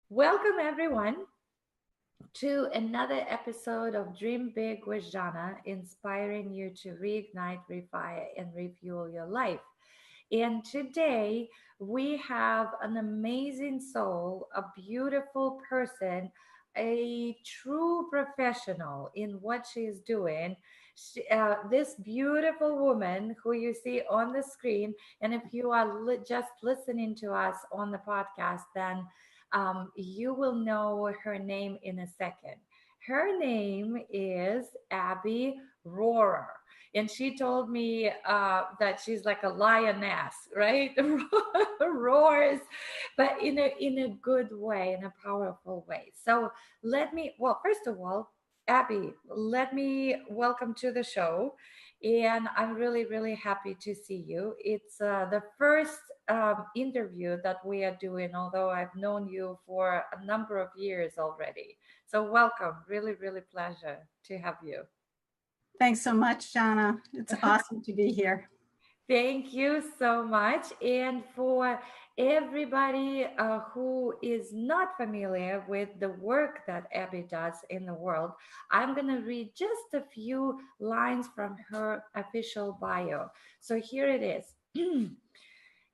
Welcome, everyone, to another episode of Dream Big with Zhanna, inspiring you to reignite, refire, and refuel your life. And today we have an amazing soul, a beautiful person, a true professional in what she is doing. This beautiful woman who you see on the screen, and if you are just listening to us on the podcast, then you will know her name in a second. Her name is Abby Rohrer, and she told me that she's like a lioness, right? Roars, but in a good way, in a powerful way. So well, first of all, Abby, let me welcome to the show. And I'm really, really happy to see you. It's the first interview that we are doing, although I've known you for a number of years already. So, welcome. Really, really pleasure to have you. Thanks so much, Shana. It's awesome to be here. Thank you so much. And for everybody who is not familiar with the work that Abby does in the world, I'm going to read just a few lines from her official bio. So here it is.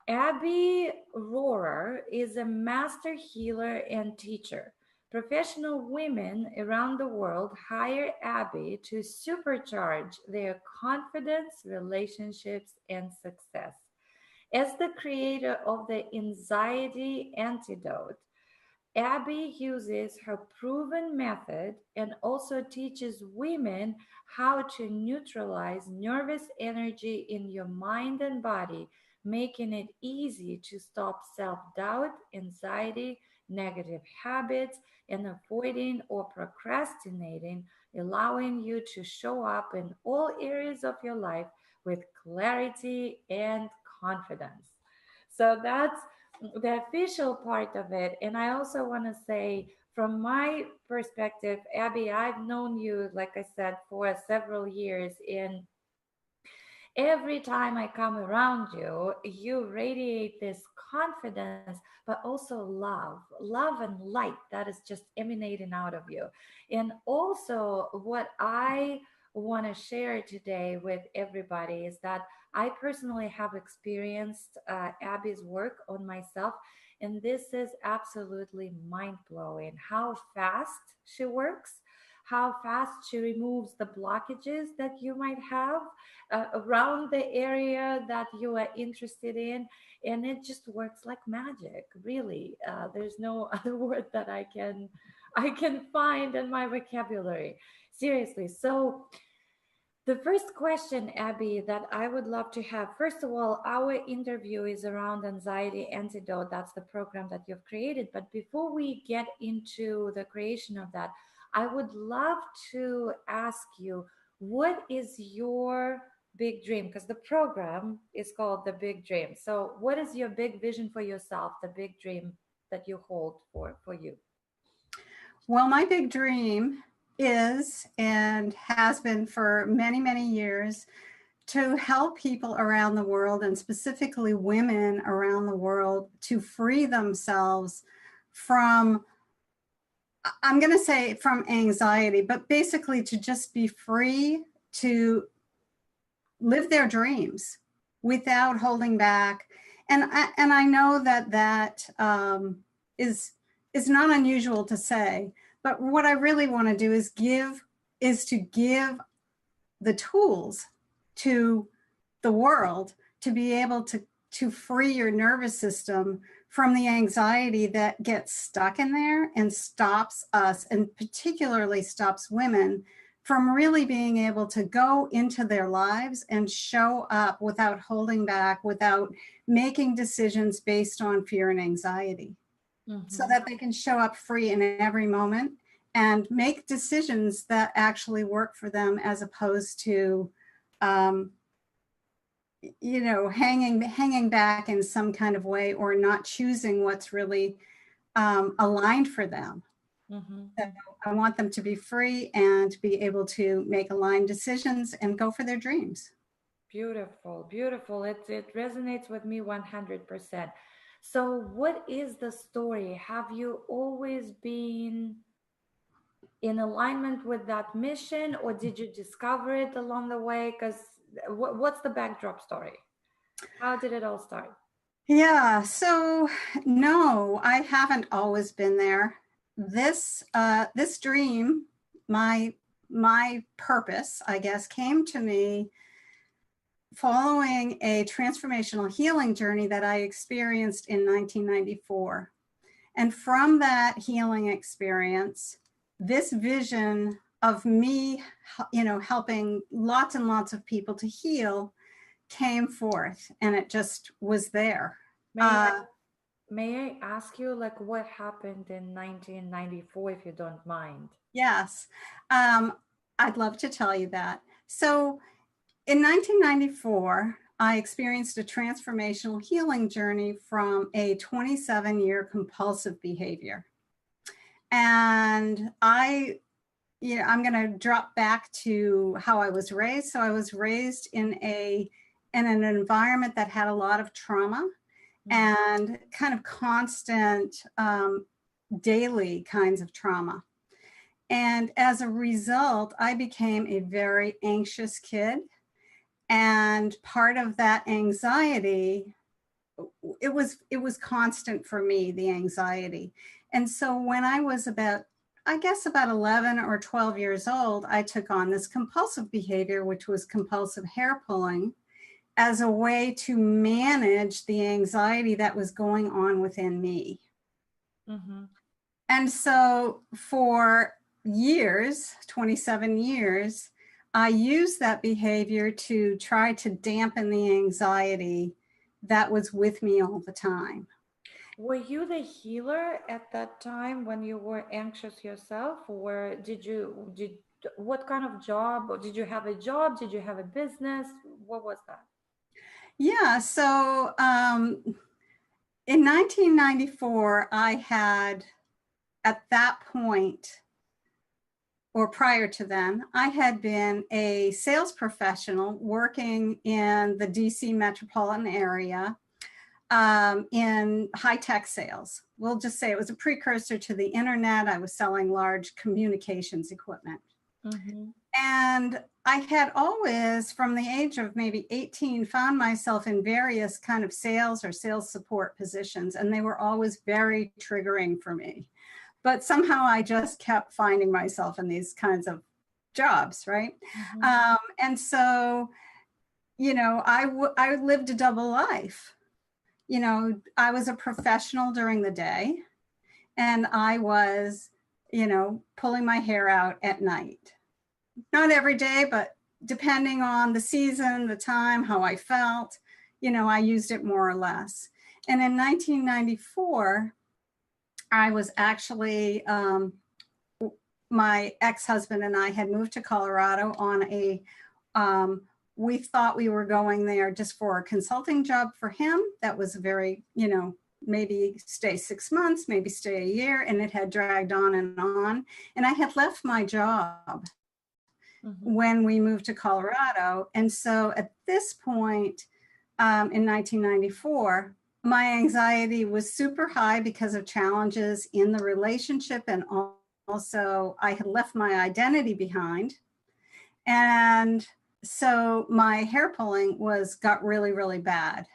Abby Rohrer is a master healer and teacher. Professional women around the world hire Abby to supercharge their confidence, relationships, and success. As the creator of the Anxiety Antidote, Abby uses her proven method and also teaches women how to neutralize nervous energy in your mind and body, making it easy to stop self doubt, anxiety, negative habits, and avoiding or procrastinating, allowing you to show up in all areas of your life with clarity and confidence. So that's the official part of it. And I also want to say, from my perspective, Abby, I've known you, like I said, for several years. And every time I come around you, you radiate this confidence, but also love and light that is just emanating out of you. And also, what I want to share today with everybody is that I personally have experienced Abby's work on myself. And this is absolutely mind blowing how fast she works, how fast she removes the blockages that you might have around the area that you are interested in, and it just works like magic, really. There's no other word that I can find in my vocabulary, seriously. So the first question, Abby, that I would love to have, first of all, our interview is around Anxiety Antidote. That's the program that you've created. But before we get into the creation of that, I would love to ask you, what is your big dream? Because the program is called The Big Dream. So, what is your big vision for yourself, the big dream that you hold for you? Well, my big dream is and has been for many, many years to help people around the world and specifically women around the world to free themselves from, I'm going to say from anxiety, but basically to just be free to live their dreams without holding back. And I know that is not unusual to say, but what I really want to do is to give the tools to the world to be able to free your nervous system from the anxiety that gets stuck in there and stops us, and particularly stops women from really being able to go into their lives and show up without holding back, without making decisions based on fear and anxiety, so Mm-hmm. that they can show up free in every moment and make decisions that actually work for them, as opposed to um, hanging back in some kind of way, or not choosing what's really aligned for them. Mm-hmm. So I want them to be free and be able to make aligned decisions and go for their dreams. Beautiful, beautiful. It resonates with me 100%. So, what is the story? Have you always been in alignment with that mission, or did you discover it along the way? Because what's the backdrop story? How did it all start? Yeah, so no, I haven't always been there. This dream, my my purpose, I guess, came to me following a transformational healing journey that I experienced in 1994. And from that healing experience, this vision of me, helping lots and lots of people to heal came forth, and it just was there. May I may I ask you like what happened in 1994 if you don't mind? Yes, um, I'd love to tell you that. So in 1994, I experienced a transformational healing journey from a 27-year compulsive behavior. And I'm going to drop back to how I was raised. So I was raised in an environment that had a lot of trauma and kind of constant daily kinds of trauma. And as a result, I became a very anxious kid. And part of that anxiety, it was constant for me, the anxiety. And so when I was about 11 or 12 years old, I took on this compulsive behavior, which was compulsive hair pulling, as a way to manage the anxiety that was going on within me. Mm-hmm. And so for years, 27 years, I used that behavior to try to dampen the anxiety that was with me all the time. Were you the healer at that time when you were anxious yourself, or did what kind of job? Or did you have a job? Did you have a business? What was that? Yeah, so in 1994, I had, at that point, or prior to then, I had been a sales professional working in the DC metropolitan area in high-tech sales. We'll just say it was a precursor to the internet. I was selling large communications equipment. Mm-hmm. And I had always, from the age of maybe 18, found myself in various kind of sales or sales support positions, and they were always very triggering for me. But somehow I just kept finding myself in these kinds of jobs, right? Mm-hmm. And so, I lived a double life. I was a professional during the day, and I was, pulling my hair out at night. Not every day, but depending on the season, the time, how I felt, I used it more or less. And in 1994, I was actually, my ex-husband and I had moved to Colorado on we thought we were going there just for a consulting job for him. That was very, maybe stay 6 months, maybe stay a year. And it had dragged on. And I had left my job Mm-hmm. when we moved to Colorado. And so at this point in 1994, my anxiety was super high because of challenges in the relationship. And also I had left my identity behind. And so my hair pulling got really, really bad.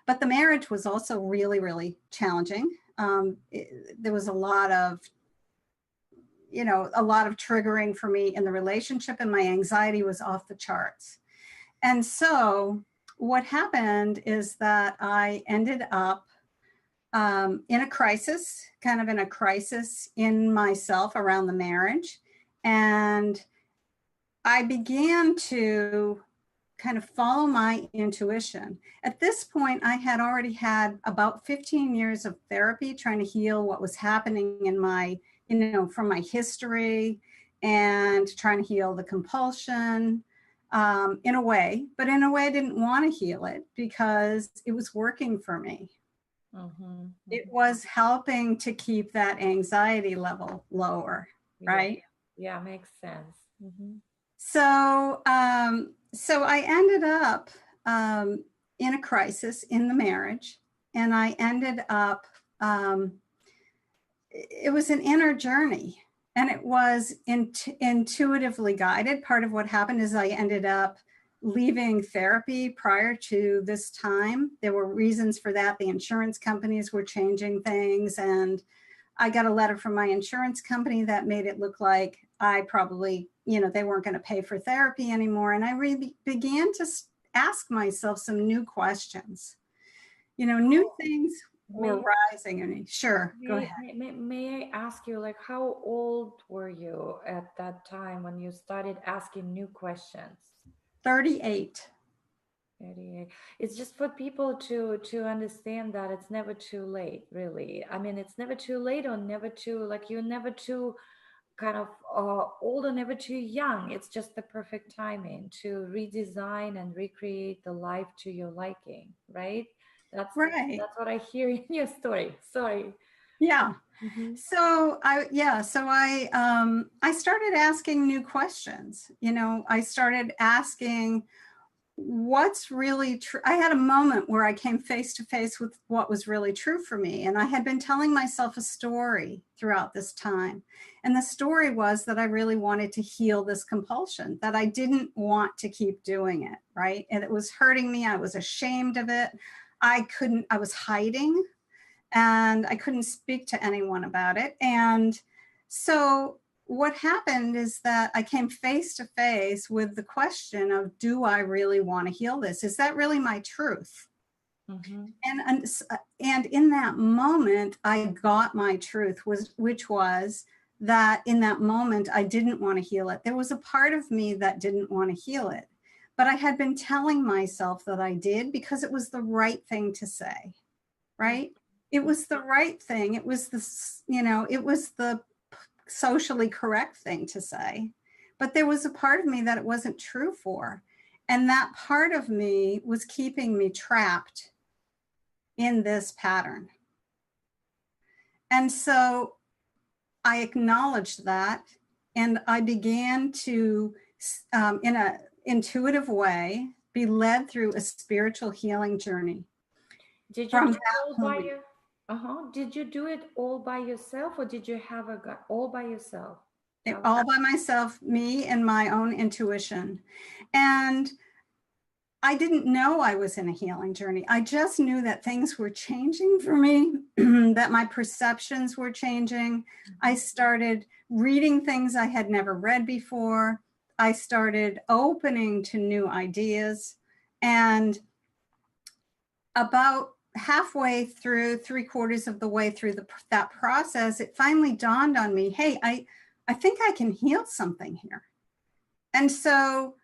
But the marriage was also really, really challenging. There was a lot of triggering for me in the relationship, and my anxiety was off the charts. And so what happened is that I ended up in a crisis, kind of in a crisis in myself around the marriage. And I began to kind of follow my intuition. At this point, I had already had about 15 years of therapy trying to heal what was happening in my, from my history, and trying to heal the compulsion in a way. But in a way, I didn't want to heal it because it was working for me. Mm-hmm. It was helping to keep that anxiety level lower, Yeah. right? Yeah, makes sense. Mm-hmm. So I ended up in a crisis in the marriage. and I ended up, um, it was an inner journey, and it was intuitively guided. Part of what happened is I ended up leaving therapy prior to this time. There were reasons for that. The insurance companies were changing things, and I got a letter from my insurance company that made it look like I probably, they weren't going to pay for therapy anymore. And I really began to ask myself some new questions. New things were May rising in me. Sure, go ahead. may I ask you, like, how old were you at that time when you started asking new questions? 38. 38. It's just for people to understand that it's never too late, really. I mean, it's never too late, or never too, like, you're never too kind of old or never too young. It's just the perfect timing to redesign and recreate the life to your liking, right? That's Right. that's what I hear in your story. Sorry. Yeah. Mm-hmm. So I started asking new questions. I started asking what's really true. I had a moment where I came face to face with what was really true for me. And I had been telling myself a story throughout this time. And the story was that I really wanted to heal this compulsion, that I didn't want to keep doing it, right? And it was hurting me. I was ashamed of it. I was hiding, and I couldn't speak to anyone about it. And so what happened is that I came face to face with the question of, do I really want to heal this? Is that really my truth? Mm-hmm. And in that moment, I got my truth, which was that in that moment, I didn't want to heal it. There was a part of me that didn't want to heal it, but I had been telling myself that I did because it was the right thing to say, right? It was the right thing. It was the socially correct thing to say. But there was a part of me that it wasn't true for. And that part of me was keeping me trapped in this pattern. And so I acknowledged that, and I began to, in an intuitive way, be led through a spiritual healing journey. Did you From do it that all by point, your, uh-huh. Did you do it all by yourself, or did you have a guy all by yourself? Tell us. all by myself, me and my own intuition. And I didn't know I was in a healing journey. I just knew that things were changing for me, that my perceptions were changing. I started reading things I had never read before. I started opening to new ideas. And about halfway through, 3/4 of the way through that process, it finally dawned on me, hey, I think I can heal something here. And so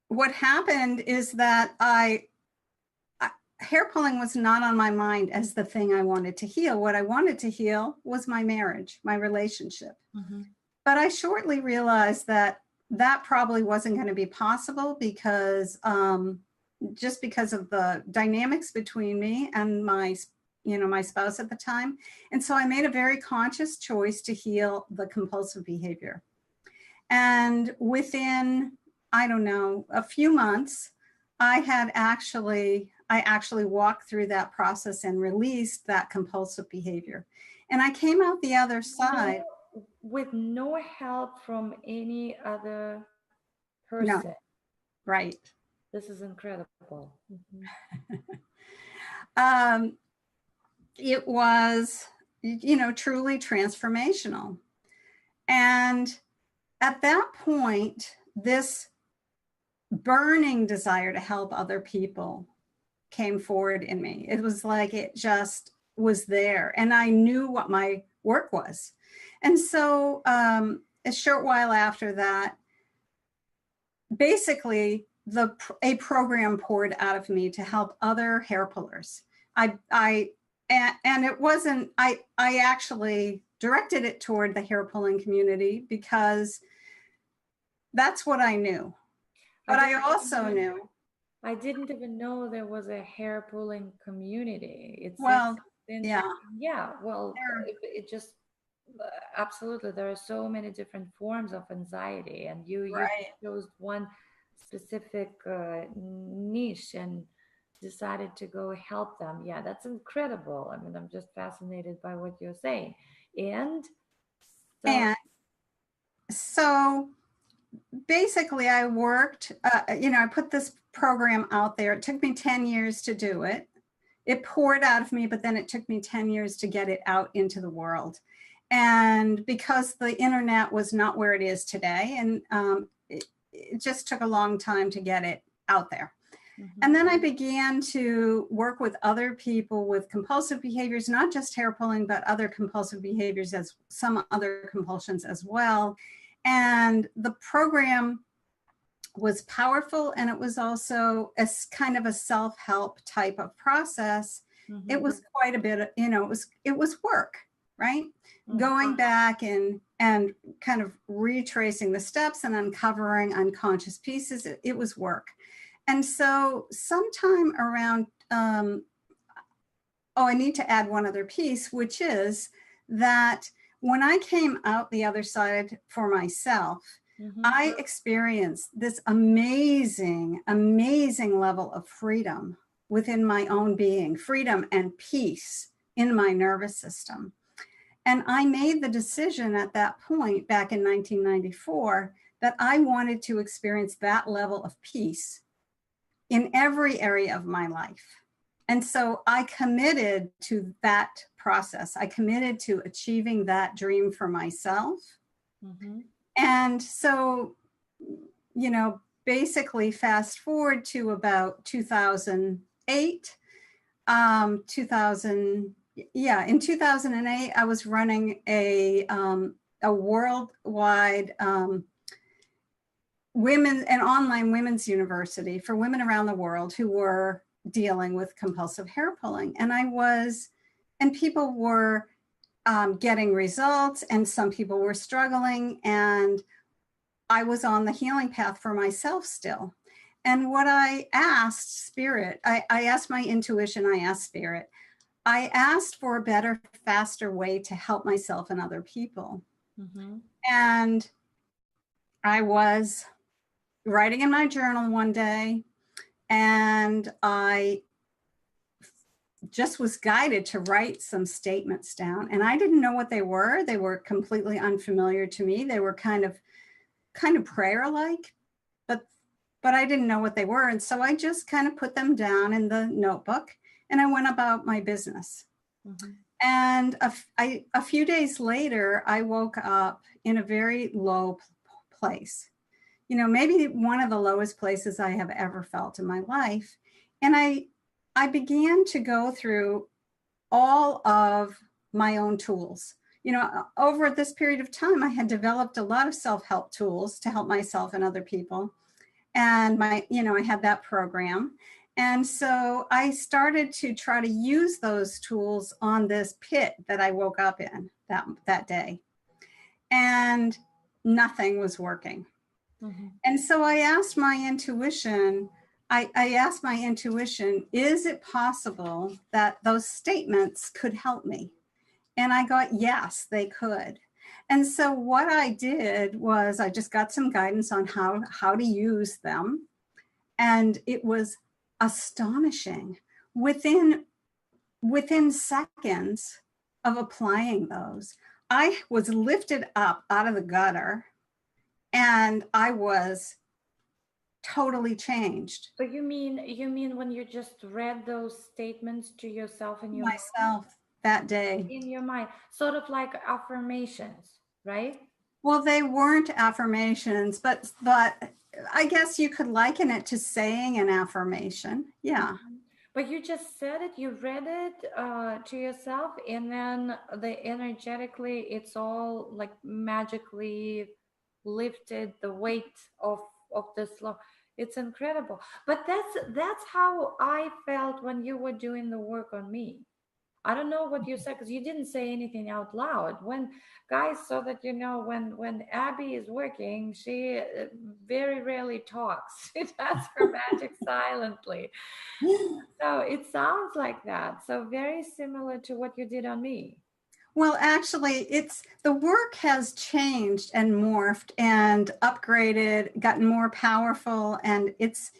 what happened is that hair pulling was not on my mind as the thing I wanted to heal. What I wanted to heal was my marriage, my relationship. Mm-hmm. But I shortly realized that that probably wasn't going to be possible because just because of the dynamics between me and my spouse at the time. And so I made a very conscious choice to heal the compulsive behavior. And within, I don't know, a few months, I actually walked through that process and released that compulsive behavior. And I came out the other side. With no help from any other person. No, right. This is incredible. Mm-hmm. Um, it was, truly transformational. And at that point, this burning desire to help other people came forward in me. It was like it just was there, and I knew what my work was. And so a short while after that, basically a program poured out of me to help other hair pullers. And it wasn't, I actually directed it toward the hair pulling community because that's what I knew. But I also knew. I didn't even know there was a hair pulling community. It's Well, yeah. interesting. Yeah, well, it just absolutely. There are so many different forms of anxiety, and you Right. chose one specific niche, and decided to go help them. Yeah, that's incredible. I mean, I'm just fascinated by what you're saying. And so, And so basically I worked, I put this program out there. It took me 10 years to do it. It poured out of me, but then it took me 10 years to get it out into the world. And because the internet was not where it is today, and it just took a long time to get it out there. And then I began to work with other people with compulsive behaviors, not just hair pulling, but other compulsive behaviors, as some other compulsions as well. And the program was powerful, and it was also a kind of a self-help type of process. It was quite a bit of, it was work, right? Going back and kind of retracing the steps and uncovering unconscious pieces. It was work. And so sometime around, I need to add one other piece, which is that when I came out the other side for myself, I experienced this amazing, amazing level of freedom within my own being, freedom and peace in my nervous system. And I made the decision at that point back in 1994 that I wanted to experience that level of peace in every area of my life. And so I committed to that process. I committed to achieving that dream for myself. And so, basically fast forward to about 2008, in 2008, I was running a worldwide an online women's university for women around the world who were dealing with compulsive hair pulling. And people were getting results, and some people were struggling, and I was on the healing path for myself still. And what I asked Spirit, I asked my intuition, I asked Spirit, I asked for a better, faster way to help myself and other people. And I was writing in my journal one day, and I just was guided to write some statements down. And I didn't know what they were. They were completely unfamiliar to me. They were kind of prayer-like, but I didn't know what they were. And so I just kind of put them down in the notebook, and I went about my business. And a few days later, I woke up in a very low place, maybe one of the lowest places I have ever felt in my life. And I began to go through all of my own tools. Over this period of time, I had developed a lot of self-help tools to help myself and other people. And I had that program. And so I started to try to use those tools on this pit that I woke up in that day. And nothing was working. And so I asked my intuition, is it possible that those statements could help me? And I got, yes, they could. And so what I did was I just got some guidance on how to use them. And it was astonishing. Within seconds of applying those, I was lifted up out of the gutter, and I was totally changed. But you mean when you just read those statements to yourself in your myself that day? In your mind, sort of like affirmations, right? Well, they weren't affirmations, but I guess you could liken it to saying an affirmation. Yeah. But you just said it, you read it to yourself, and then energetically, it's all like magically lifted the weight of this love. It's incredible. But that's how I felt when you were doing the work on me. I don't know what you said, because you didn't say anything out loud. When guys, so that when Abby is working, she very rarely talks. She does her magic silently. So it sounds like that. So very similar to what you did on me. Well, actually, the work has changed and morphed and upgraded, gotten more powerful, and it's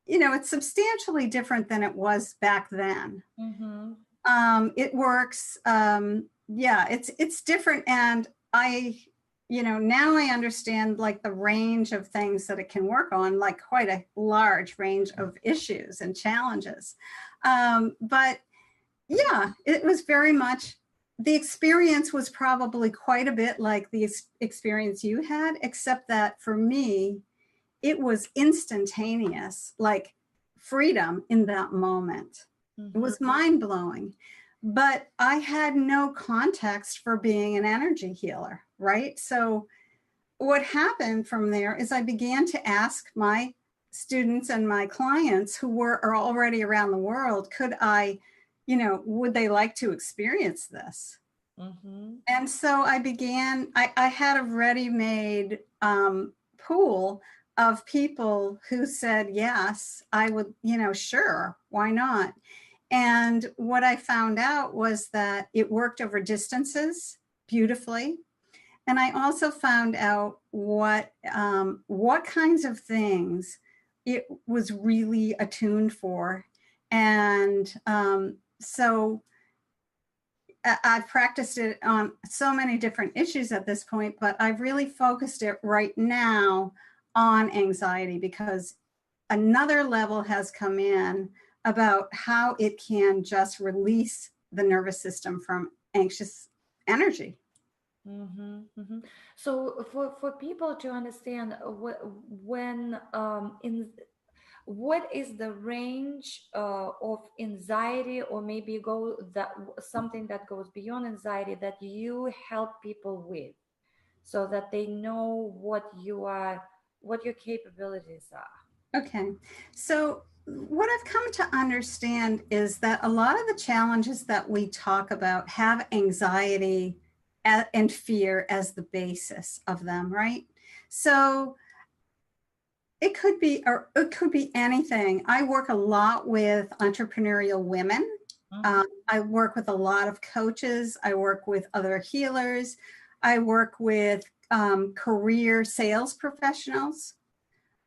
it's substantially different than it was back then. Mm-hmm. It works. Yeah, it's different. And now I understand like the range of things that it can work on, like quite a large range of issues and challenges. But yeah, it was very much, the experience was probably quite a bit like the experience you had, except that for me, it was instantaneous, like freedom in that moment. It Mm-hmm. was mind blowing. But I had no context for being an energy healer, right? So what happened from there is I began to ask my students and my clients who are already around the world, could I, would they like to experience this? Mm-hmm. And so I had a ready-made pool of people who said, yes, I would, sure, why not? And what I found out was that it worked over distances beautifully. And I also found out what kinds of things it was really attuned for. And so I've practiced it on so many different issues at this point, but I've really focused it right now on anxiety because another level has come in about how it can just release the nervous system from anxious energy. Mm-hmm. Mm-hmm. So for people to understand when in what is the range of anxiety, or maybe go that something that goes beyond anxiety that you help people with, so that they know what your capabilities are. Okay. So, what I've come to understand is that a lot of the challenges that we talk about have anxiety and fear as the basis of them, right? So, it could be anything. I work a lot with entrepreneurial women. Mm-hmm. I work with a lot of coaches. I work with other healers. I work with career sales professionals.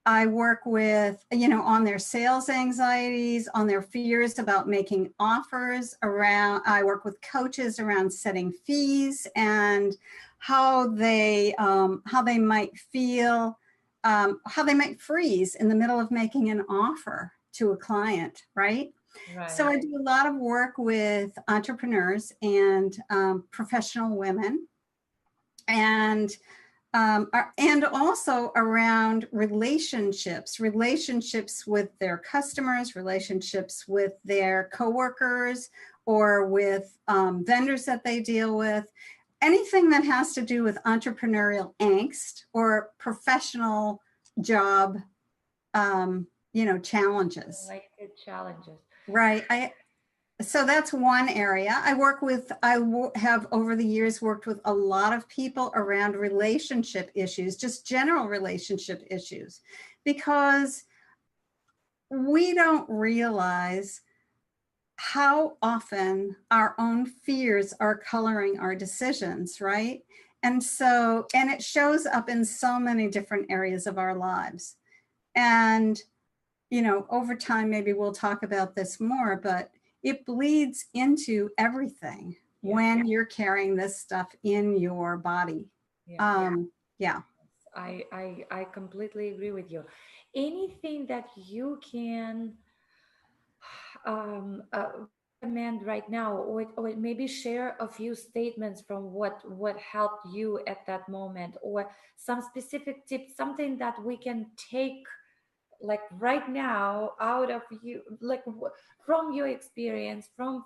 I work with, on their sales anxieties, on their fears about making offers around, I work with coaches around setting fees and how they might feel, how they might freeze in the middle of making an offer to a client, right? So Right. I do a lot of work with entrepreneurs and professional women, and and also around relationships with their customers, relationships with their coworkers, or with vendors that they deal with. Anything that has to do with entrepreneurial angst or professional job, challenges. Related challenges. Right. So that's one area. Have over the years worked with a lot of people around relationship issues, just general relationship issues, because we don't realize how often our own fears are coloring our decisions, right? And it shows up in so many different areas of our lives. And, over time, maybe we'll talk about this more, but it bleeds into everything when you're carrying this stuff in your body. Yeah. Yeah. I completely agree with you. Anything that you can recommend right now, or maybe share a few statements from what helped you at that moment, or some specific tips, something that we can take like right now out of you, like from your experience, from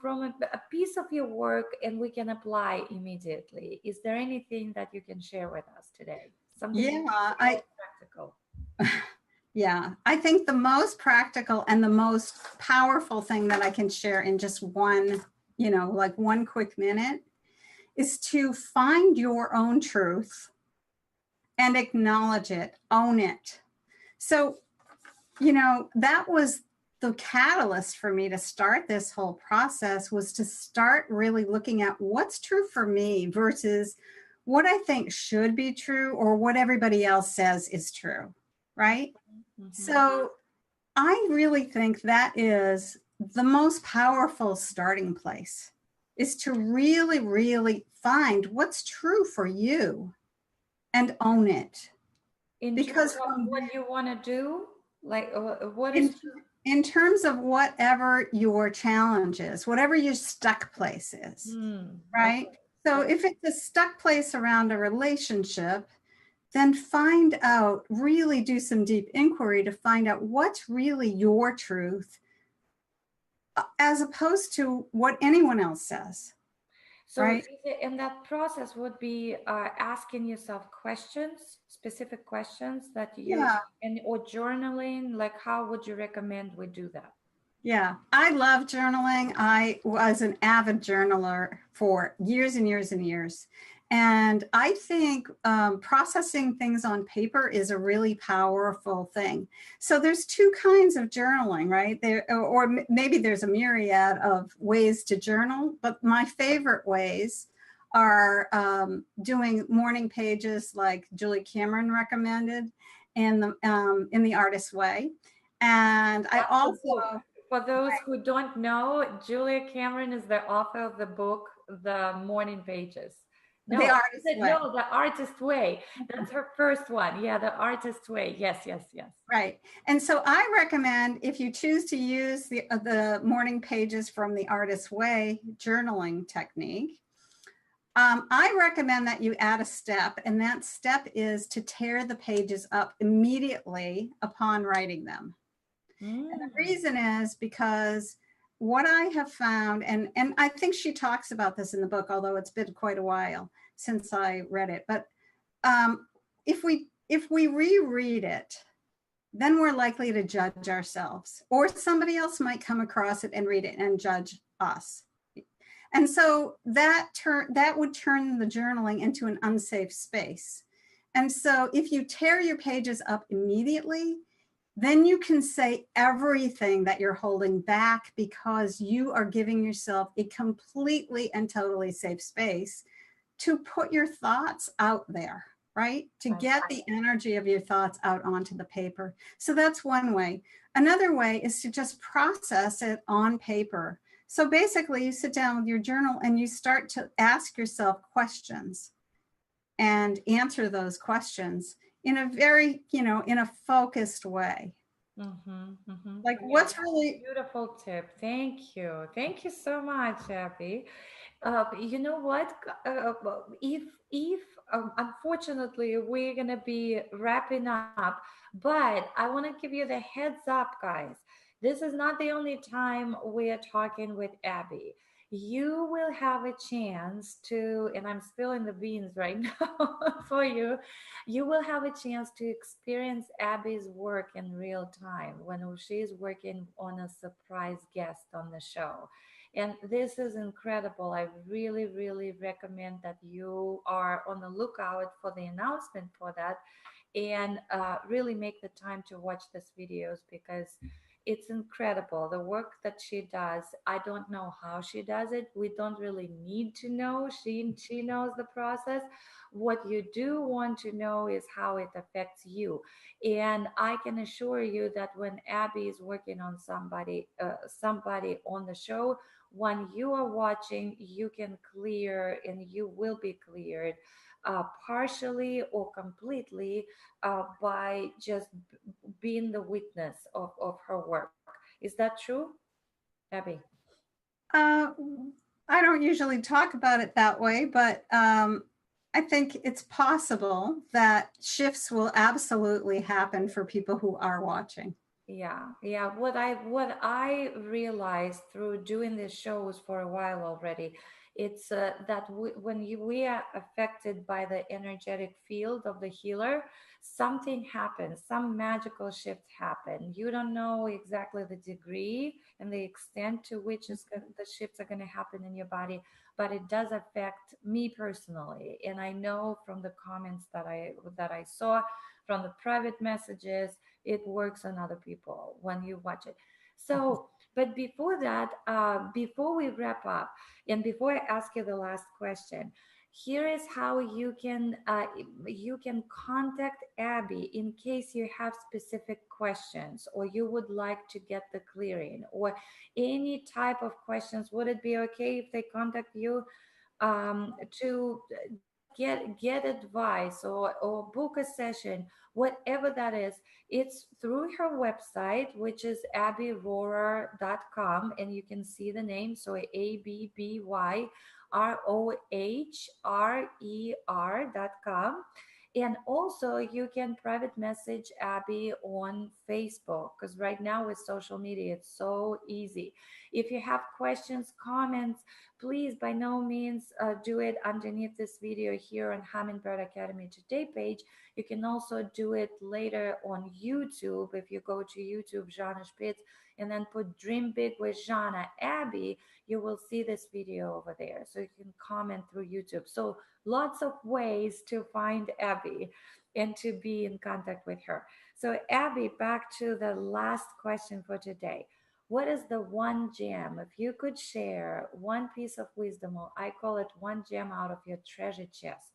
a piece of your work, and we can apply immediately. Is there anything that you can share with us today, something Yeah. practical? Yeah. I think the most practical and the most powerful thing that I can share in just one, like one quick minute, is to find your own truth and acknowledge it, own it. So, that was the catalyst for me to start this whole process, was to start really looking at what's true for me versus what I think should be true or what everybody else says is true, right? Mm-hmm. So I really think that is the most powerful starting place, is to really, really find what's true for you and own it. In terms Because of what you want to do, like what is in, in terms of whatever your challenge is, whatever your stuck place is, okay. right? So if it's a stuck place around a relationship, then find out, really do some deep inquiry to find out what's really your truth as opposed to what anyone else says, So right? is it, and that process would be asking yourself questions, specific questions that you Yeah. and or journaling. Like, how would you recommend we do that? Yeah, I love journaling. I was an avid journaler for years and years and years. And I think processing things on paper is a really powerful thing. So there's two kinds of journaling, right? Or maybe there's a myriad of ways to journal, but my favorite ways are doing morning pages like Julie Cameron recommended in the Artist's Way. And I That's the book. also, For those who don't know, Julia Cameron is the author of the book, The Morning Pages. the No, is Artist's it? Way. No, The Artist Way. That's her first one. Yeah, The Artist Way. Yes, yes, yes. Right. And so I recommend, if you choose to use the morning pages from the Artist's Way journaling technique, I recommend that you add a step, and that step is to tear the pages up immediately upon writing them. And the Mm. reason is because what I have found, and I think she talks about this in the book, although it's been quite a while since I read it, but um, if we reread it, then we're likely to judge ourselves, or somebody else might come across it and read it and judge us. And so that would turn the journaling into an unsafe space. And so if you tear your pages up immediately, then you can say everything that you're holding back, because you are giving yourself a completely and totally safe space to put your thoughts out there, right? To I get the energy of your thoughts out onto the paper. So that's one way. Another way is to just process it on paper. So basically, you sit down with your journal and you start to ask yourself questions and answer those questions in a very, in a focused way. Mm-hmm, mm-hmm. Like, Yeah, what's that's a really, beautiful tip. Thank you. Thank you so much, Abby. You know what? If unfortunately we're gonna be wrapping up, but I want to give you the heads up, guys. This is not the only time we are talking with Abby. You will have a chance to, and I'm spilling the beans right now for you. You will have a chance to experience Abby's work in real time when she's working on a surprise guest on the show. And this is incredible. I really, really recommend that you are on the lookout for the announcement for that, and really make the time to watch these videos, because it's incredible the work that she does. I don't know how she does it. We don't really need to know. She knows the process. What you do want to know is how it affects you. And I can assure you that when Abby is working on somebody on the show, when you are watching, you can clear and you will be cleared partially or completely by just being the witness of her work. Is that true, Abby? uh, I don't usually talk about it that way, but I think it's possible that shifts will absolutely happen for people who are watching. Yeah, yeah. What I realized through doing these shows for a while already, it's that we are affected by the energetic field of the healer, something happens, some magical shift happen. You don't know exactly the degree and the extent to which the shifts are going to happen in your body, but it does affect me personally, and I know from the comments that I saw, from the private messages, it works on other people when you watch it. So, but before that, before we wrap up, and before I ask you the last question, Here is how you can contact Abby in case you have specific questions or you would like to get the clearing or any type of questions. Would it be okay if they contact you to just get advice or book a session, whatever that is? It's through her website, which is abbyrohrer.com, and you can see the name. So ABBYROHRER.com. And also, you can private message Abby on Facebook because right now with social media, it's so easy. If you have questions, comments, please by no means do it underneath this video here on Hummingbird Academy Today page. You can also do it later on YouTube. If you go to YouTube, Zhanna Shpits, and then put Dream Big with Zhanna Abby, you will see this video over there. So you can comment through YouTube. So lots of ways to find Abby and to be in contact with her. So Abby, back to the last question for today. What is the one gem? If you could share one piece of wisdom, or I call it one gem out of your treasure chest,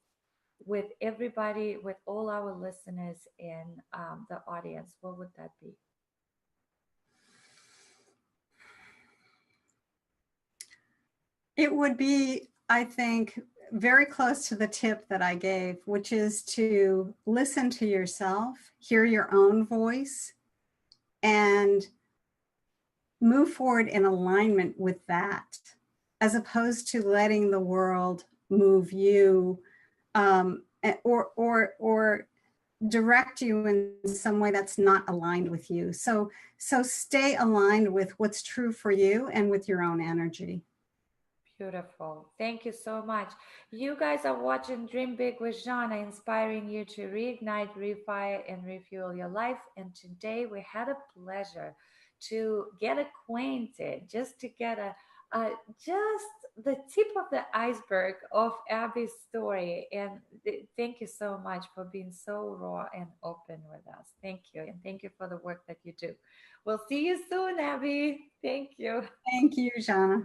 with everybody, with all our listeners in the audience, what would that be? It would be, I think, very close to the tip that I gave, which is to listen to yourself, hear your own voice, and move forward in alignment with that, as opposed to letting the world move you, or direct you in some way that's not aligned with you. So stay aligned with what's true for you and with your own energy. Beautiful. Thank you so much. You guys are watching Dream Big with Zhanna, inspiring you to reignite, refire, and refuel your life. And today we had a pleasure to get acquainted, just to get just the tip of the iceberg of Abby's story. And thank you so much for being so raw and open with us. Thank you. And thank you for the work that you do. We'll see you soon, Abby. Thank you. Thank you, Zhanna.